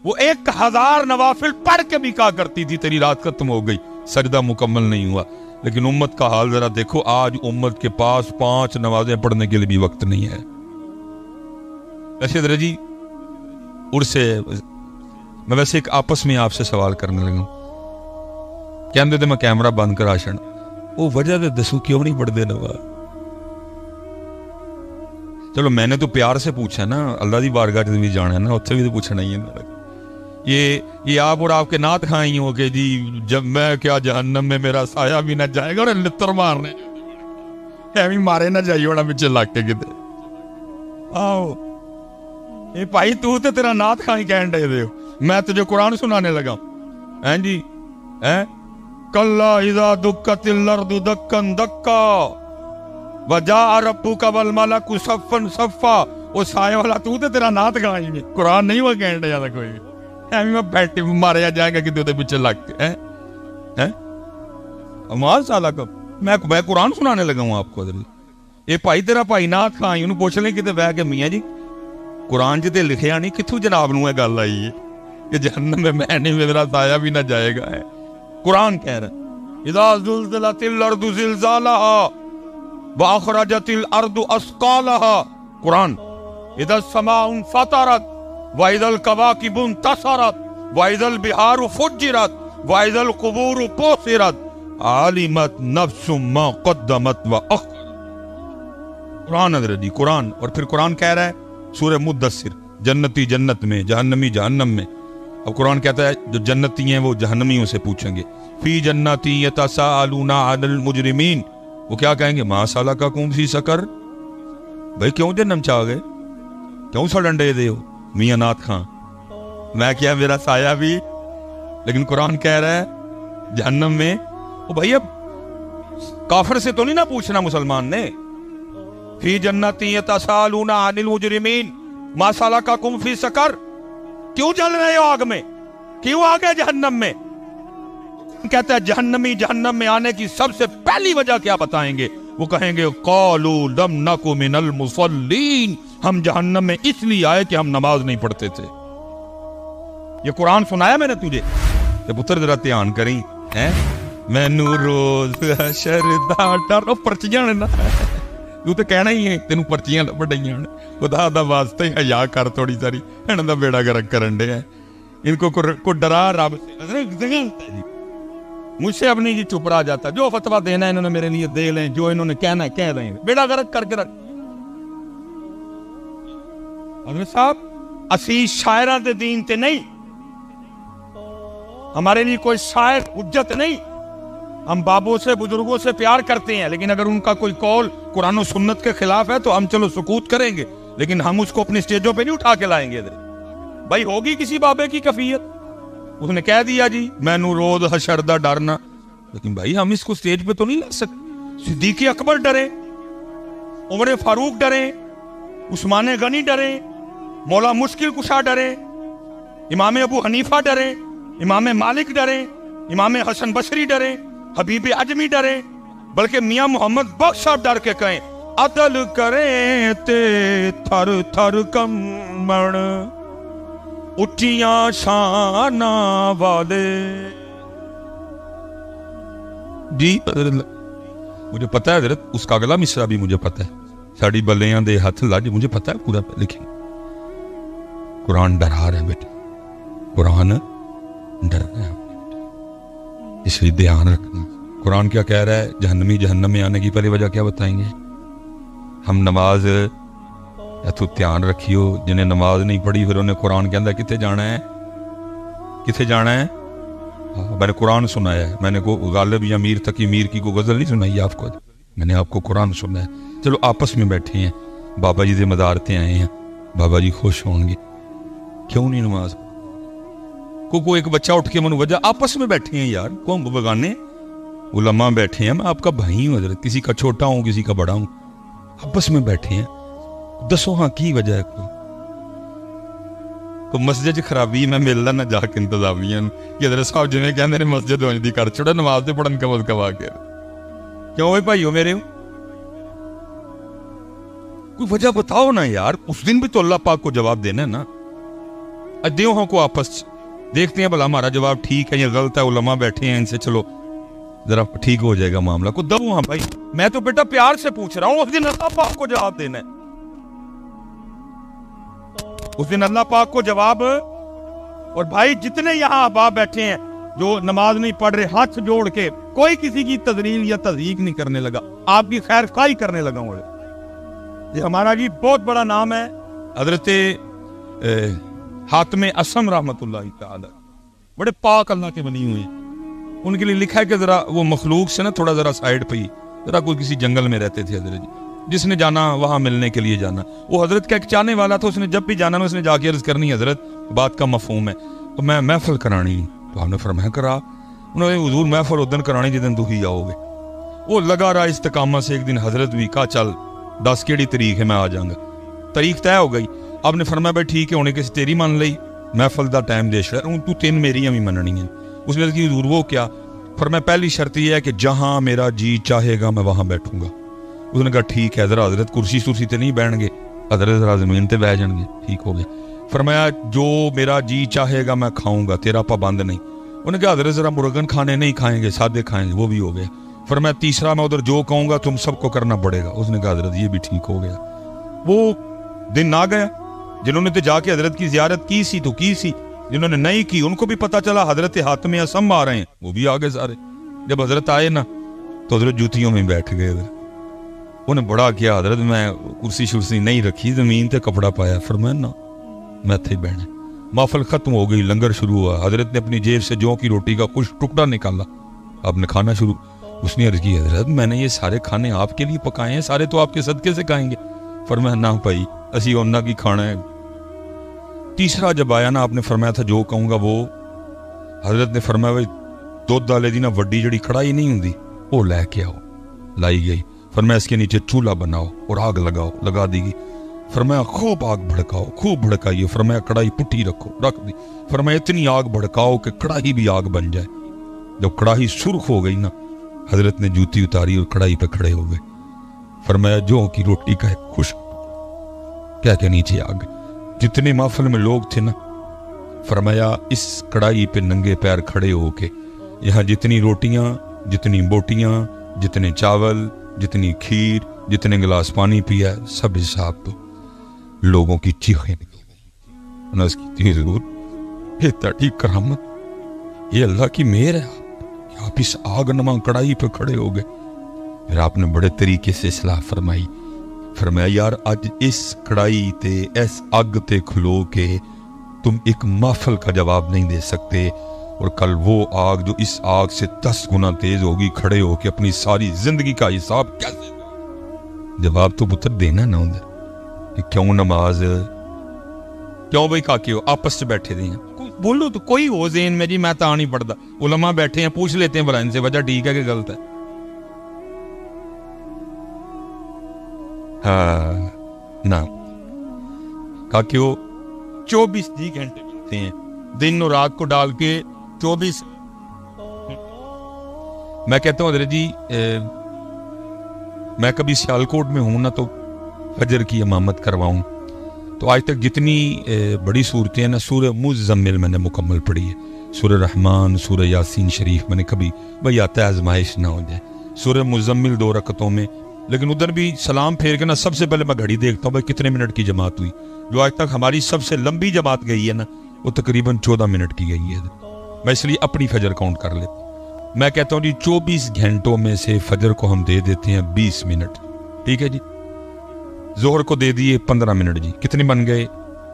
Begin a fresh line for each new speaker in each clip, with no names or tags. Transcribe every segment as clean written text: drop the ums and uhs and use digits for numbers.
وہ 1000 نوافل پڑھ کے بھی کہا کرتی تھی تیری رات ختم ہو گئی، سجدہ مکمل نہیں ہوا. لیکن امت کا حال ذرا دیکھو، آج امت کے پاس 5 نمازیں پڑھنے کے لیے بھی وقت نہیں ہے. رشید رجی سے میں ویسے ایک آپس میں آپ سے سوال کرنے لگا، کہندے تھے میں کیمرہ بند کرا چھڑ، وہ وجہ دے دسو کیوں نہیں پڑھ دے نماز؟ چلو میں نے تو پیار سے پوچھا نا، اللہ دی بارگاہ بھی جانا ہے نا، اتھے بھی تو پوچھنا ہی ہے. یہ آپ اور آپ کے نعت کھائیں ہو کہ جی جب میں کیا جہنم میں میرا سایہ بھی نہ جائے گا، اور لتر مارنے ایویں مارے نہ جائیے ہونا پچھے لگ کے کتے. آؤ اے بھائی تو تے تیرا نعت کھائیں کہن دے دے، میں تجھے قرآن سنانے لگا. ہیں جی کلا اذا دکت الارض دکن دکا وجاء ربک والملک صفا صفا. وہ سایہ والا تو تے تیرا نعت کھائیں گے، قرآن نہیں وہ کہن دے کوئی ایویں میں بیٹھے ماریا جائے گا کہ تو پیچھے لگ کے امال سالہ کب میں قرآن سنانے لگا ہوں آپ کو. یہ بھائی تیرا بھائی نعت کھائیں انہوں پوچھ لیں کتے بہ کے میاں جی قرآن جتے لکھیا نہیں، کتھوں جناب نو ہے گل آئی ہے کہ جہنم میں نہیں میرا سایہ بھی نہ جائے گا. قرآن کہہ رہا ہے اذا زلزلت الارض زلزالها واخرجت الارض اثقالها. قرآن اذا السماء انفطرت وَإِذَا الْكَوَاكِبُ انْتَثَرَتْ وَإِذَا الْبِحَارُ فُجِّرَتْ وَإِذَا الْقُبُورُ بُعْثِرَتْ عَلِمَتْ نَفْسٌ مَا قَدَّمَتْ وَأَخَّرَتْ. قرآن حضرت جی قرآن. اور پھر قرآن کہہ رہا ہے سورہ مدثر، جنتی جنت میں، جہنمی جہنم میں. اب قرآن کہتا ہے جو جنتی ہیں وہ جہنمیوں سے پوچھیں گے فی جنتی یتساءلون عن المجرمین. وہ کیا کہیں گے ما سلککم فی سقر. بھائی کیوں جہنم چاہ گئے، کیوں سڑن دے دے ہو میاں نعت خان، میں کیا میرا سایہ بھی. لیکن قرآن کہہ رہا ہے جہنم میں. او بھائی اب کافر سے تو نہیں نہ پوچھنا مسلمان نے. فی جنتی یتساءلون عن المجرمین ما سلککم فی سقر. کیوں جل رہے ہو آگ میں، کیوں آ گئے جہنم میں؟ کہتا ہے جہنمی جہنم میں آنے کی سب سے پہلی وجہ کیا بتائیں گے؟ وہ کہیں گے قالوا لم نک من المصلین، ہم جہنم میں اس لیے آئے کہ ہم نماز نہیں پڑھتے تھے. یہ قرآن سنایا میں نے تجھے کہ پتر ذرا دھیان کریں. مینو روز حشر دا ڈر. پرچیاں نے نا تو تے کہنا ہی ہے تینوں پرچیاں لبڑیاں نے. خدا دا واسطے حیا کر تھوڑی ساری، انہاں دا بیڑا گرک کرن دے ہیں. ان کو ڈرا رب سے. مجھ سے اب نہیں جی چپ رہا جاتا، جو فتویٰ دینا ہے انہوں نے میرے لیے دے لیں، جو انہوں نے کہنا ہے کہہ لیں، بیڑا گرک کر کے رکھ. حضرت صاحب اسی شاعران دے دین تے نہیں، ہمارے لیے کوئی شاعر حجت نہیں. ہم بابوں سے بزرگوں سے پیار کرتے ہیں، لیکن اگر ان کا کوئی قول قرآن و سنت کے خلاف ہے تو ہم چلو سکوت کریں گے، لیکن ہم اس کو اپنی سٹیجوں پہ نہیں اٹھا کے لائیں گے. بھائی ہوگی کسی بابے کی کفیت، اس نے کہہ دیا جی میں نو روز حشر دا ڈرنا، لیکن بھائی ہم اس کو سٹیج پہ تو نہیں لا سکتے. صدیق اکبر ڈرے، عمر فاروق ڈرے، عثمان غنی ڈرے، مولا مشکل کشا ڈرے، امام ابو حنیفہ ڈرے، امام مالک ڈرے، امام حسن بصری ڈرے، حبیب اجمی ڈرے، بلکہ میاں محمد بخش صاحب ڈر کے کہیں عدل کریں تے تھر تھر کمبن اٹھیاں شانہ والے. جی مجھے پتا ہے حضرت اس کا اگلا مصرع بھی مجھے پتا ہے، ساڑی بلیاں دے ہاتھ لاج، مجھے پتا ہے پورا لکھیں. قرآن ڈرا رہے ہیں بیٹے، قرآن ڈر رہے ہیں، اس لیے دھیان رکھنا. قرآن کیا کہہ رہا ہے؟ جہنمی جہنم میں آنے کی پہلی وجہ کیا بتائیں گے؟ ہم نماز یا تو دھیان رکھیو، جنہیں نماز نہیں پڑھی پھر انہیں قرآن کے اندر کتنے جانا ہے، کتنے جانا ہے. میں نے قرآن سنایا ہے، میں نے کو غالب یا میر تقی میر کی کو غزل نہیں سنائی آپ کو، میں نے آپ کو قرآن سنا ہے. چلو آپس میں بیٹھے ہیں، بابا جی سے مدارتے آئے ہیں، بابا جی خوش ہوں گے، کیوں نہیں نماز کو ایک بچہ اٹھ کے من وجہ، آپس میں بیٹھے ہیں یار، کون بگانے علماء بیٹھے ہیں، میں آپ کا بھائی ہوں حضرت، کسی کا چھوٹا ہوں کسی کا بڑا ہوں، آپس میں بیٹھے ہیں. دسو ہاں کی وجہ ہے؟ کوئی مسجد خرابی میں ملنا نہ جا کے انتظامیہ کہ حضرت صاحب جنہیں کہنے نے مسجد ہونی دی کر چھوڑا، نماز دے پڑھن کم از کم آ کے. کیوں ہوئے بھائیو میرے؟ کوئی وجہ بتاؤ نا یار، اس دن بھی تو اللہ پاک کو جواب دینا ہے نا. देहों को आपस देखते हैं भला हमारा जवाब ठीक है या गलत है, उलमा बैठे हैं इनसे चलो जरा ठीक हो जाएगा मामला। को दबो हाँ भाई, मैं तो बेटा प्यार से पूछ रहा हूँ, उस दिन अल्लाह पाक को जवाब देना है, उस दिन अल्लाह पाक को जवाब। और भाई जितने यहाँ अहबाब बैठे हैं जो नमाज नहीं पढ़ रहे, हाथ जोड़ के कोई किसी की तजलील या तज़यीक नहीं करने लगा, आपकी खैर खाई करने लगा हूँ। ये हमारा जी बहुत बड़ा नाम है हजरत हातिम असम रहमतुल्लाह तआला, बड़े पाक अल्लाह के बनी हुए हैं। उनके लिए लिखा है कि जरा वो मखलूक से ना थोड़ा जरा साइड पे ही, जरा कोई किसी जंगल में रहते थे हजरत जी, जिसने जाना वहां मिलने के लिए जाना, वो हजरत का एक चाहने वाला था, उसने जब भी जाना ना उसने जाके अर्ज करनी, हजरत बात का मफहूम है तो मैं महफिल करानी, तो आपने फरमाया करा। उन्होंने हुजूर महफिल उदन करानी जिस दिन दुखी आओगे। वो लगा रहा इस्तिकामत से, एक दिन हजरत भी कहा चल 10 केड़ी तरीक है मैं आ जाऊंगा, तारीख तय हो गई। आपने फरमाया भाई ठीक है, होने किसी तेरी मान ली, महफिल का टाइम दे छड़ा, तू 3 मेरियां भी मननी है। उसने कहा हुजूर वो क्या? फरमाया पहली शर्त यह है कि जहां मेरा जी चाहेगा मैं वहां बैठूंगा। उसने कहा ठीक है, जरा हजरत कुर्सी सुर्सी ते नहीं बैठणगे, हजरत जरा जमीन ते बैठ जाएंगे, ठीक हो गया। फरमाया जो मेरा जी चाहेगा मैं खाऊंगा, तेरा पाबंद नहीं। उन्होंने कहा हजरत जरा मुर्गन खाने नहीं खाएंगे, सादे खाएंगे, वो भी हो गया। फरमाया तीसरा मैं उधर जो कहूंगा तुम सबको करना पड़ेगा। उसने कहा हजरत ये भी ठीक हो गया। वो दिन आ गया, जिन्होंने तो जाके हजरत की जियारत की सी तो की सी, जिन्होंने नहीं की उनको भी पता चला हजरत हातिम असम आ रहे हैं, वो भी आ गए सारे। जब हजरत आए ना तो हजरत जूतियों में बैठ गए। उन्हें बड़ा किया, हजरत मैं कुर्सी शुर्सी नहीं रखी, जमीन पे कपड़ा पाया। फरमाया ना मैं थे बहने। महफिल खत्म हो गई, लंगर शुरू हुआ। हजरत ने अपनी जेब से जौ की रोटी का कुछ टुकड़ा निकाला, आपने खाना शुरू। उसने अर्ज की हजरत मैंने ये सारे खाने आपके लिए पकाए हैं, सारे तो आपके सदके से खाएंगे। फरमाया ना भाई असी उन्ना की खाना है। तीसरा जब आया ना, आपने फरमाया था जो कहूंगा वो। हजरत ने फरमाया भाई दुध वाले दी ना वड्डी जड़ी कढ़ाई नहीं हुंदी वो लैके आओ, लाई गई। फरमाया इसके नीचे चूल्हा बनाओ और आग लगाओ, लगा दी गई। फरमाया खूब आग भड़काओ, खूब भड़काइए। फरमाया कढ़ाई पुट्टी रखो, रख दी। फरमाया इतनी आग भड़काओ कि कढ़ाई भी आग बन जाए। जब कढ़ाई सुर्ख हो गई ना, हजरत ने जूती उतारी और कढ़ाई पे खड़े हो गए। फरमाया जौ की रोटी का एक खुश क्या क्या नीचे आ गए। जितने महफिल में लोग थे ना, फरमाया इस कढ़ाई पे नंगे पैर खड़े होके यहाँ जितनी रोटियां, जितनी बोटियां, जितने चावल, जितनी खीर, जितने गिलास पानी पिया, सब हिसाब तो लोगों की चीखें निकल गई। जरूर ये तड़ी करामत, ये अल्लाह की मेहर है कि आप इस आग नमा कढ़ाई पे खड़े हो गए। फिर आपने बड़े तरीके से सलाह फरमाई। फरमाया यार आज इस कढ़ाई ते इस आग ते खलो के तुम एक महफिल का जवाब नहीं दे सकते, और कल वो आग जो इस आग से 10 गुना तेज होगी, खड़े होके अपनी सारी जिंदगी का हिसाब कैसे? जवाब तो पुत्र देना ना उधर कि क्यों नमाज, क्यों भाई काके हो आपस में बैठे थे बोलो तो कोई हो ज़हन में जी मैं तो नहीं पढ़ता, उलमा बैठे हैं पूछ लेते हैं भला इनसे वजह ठीक है कि गलत है। हाँ ना काके हो 24 घंटे मिलते हैं दिन और रात को डाल के 24। मैं कहता हूँ हजरत जी मैं कभी सियालकोट में हूं ना तो फजर की इमामत करवाऊं तो आज तक जितनी बड़ी सूरतें हैं ना, सूरह मुज़म्मिल मैंने मुकम्मल पढ़ी है, सूरह रहमान, सूरह यासीन शरीफ मैंने कभी भाई आता है आजमाइश ना हो जाए, सूरह मुज़म्मिल 2 रकतों में। लेकिन उधर भी सलाम फेर के ना सबसे पहले मैं घड़ी देखता हूँ भाई कितने मिनट की जमात हुई। जो आज तक हमारी सबसे लंबी जमात गई है ना वो तकरीबन 14 मिनट की गई है। मैं इसलिए अपनी फजर काउंट कर लेता हूँ। मैं कहता हूँ जी 24 घंटों में से फजर को हम दे देते हैं 20 मिनट, ठीक है जी। जोहर को दे दिए 15 मिनट जी, कितने बन गए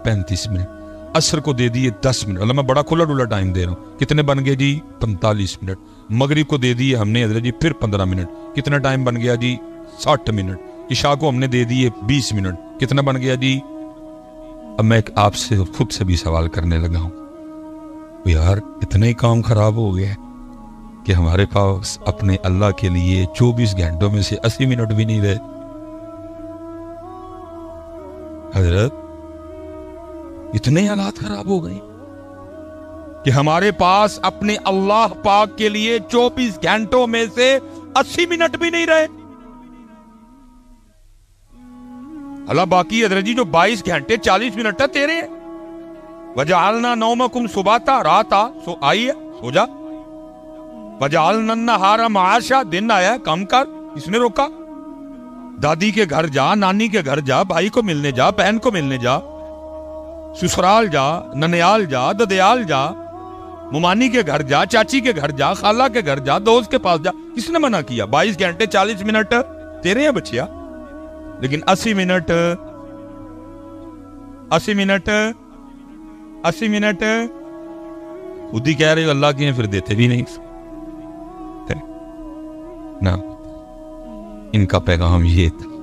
35 मिनट। असर को दे दिए 10 मिनट, मतलब मैं बड़ा खुला डुला टाइम दे रहा हूँ, कितने बन गए जी 45 मिनट। मगरिब को दे दिए हमने हजरत जी फिर 15 मिनट, कितना टाइम बन गया जी 60 मिनट। इशा को हमने दे दिए 20 मिनट, कितना बन गया जी। अब मैं आपसे खुद से भी सवाल करने लगा हूं, यार इतना ही काम खराब हो गया कि हमारे पास अपने अल्लाह के लिए 24 घंटों में से 80 मिनट भी नहीं रहे। हजरत इतने हालात खराब हो गए कि हमारे पास अपने अल्लाह पाक के लिए 24 घंटों में से 80 मिनट भी नहीं रहे। अल्लाह बाकी हजरत जी जो 22 घंटे 40 मिनट है तेरे, वजअलना नौमकुम सुबाता, रात आ सो आई है सो जा। वजअलना नहारा माशा, दिन आया है काम कर, इसने रोका। दादी के घर जा, नानी के घर जा, भाई को मिलने जा, बहन को मिलने जा, ससुराल जा, ननियाल जा, ददियाल जा, मुमानी के घर जा, चाची के घर जा, खाला के घर जा, दोस्त के पास जा, किसने मना किया? 22 घंटे 40 मिनट तेरे हैं बच्चिया, लेकिन 80 मिनट 80 मिनट खुद ही कह रहे हो अल्लाह की हैं, फिर देते भी नहीं ना। इनका पैगाम ये था।